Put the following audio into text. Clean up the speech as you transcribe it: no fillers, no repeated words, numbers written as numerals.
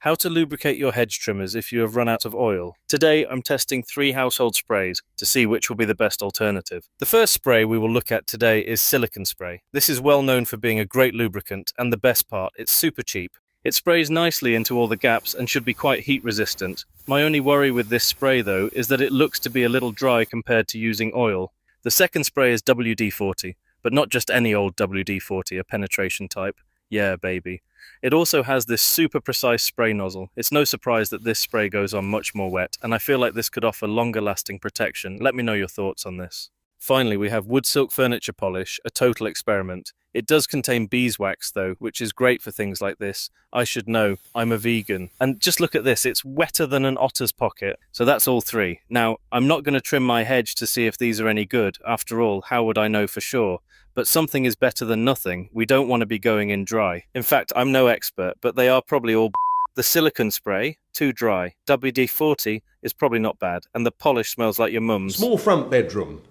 How to lubricate your hedge trimmers if you have run out of oil. Today I'm testing 3 household sprays to see which will be the best alternative. The first spray we will look at today is silicone spray. This is well known for being a great lubricant, and the best part, it's super cheap. It sprays nicely into all the gaps and should be quite heat resistant. My only worry with this spray though is that it looks to be a little dry compared to using oil. The second spray is WD-40, but not just any old WD-40, a penetration type. Yeah, baby. It also has this super precise spray nozzle. It's no surprise that this spray goes on much more wet, and I feel like this could offer longer lasting protection. Let me know your thoughts on this. Finally, we have wood silk furniture polish, a total experiment. It does contain beeswax though, which is great for things like this. I should know, I'm a vegan. And just look at this, it's wetter than an otter's pocket. So that's all 3. Now, I'm not going to trim my hedge to see if these are any good. After all, how would I know for sure? But something is better than nothing. We don't want to be going in dry. In fact, I'm no expert, but they are probably all The silicone spray, too dry. WD-40 is probably not bad, and the polish smells like your mum's. Small front bedroom.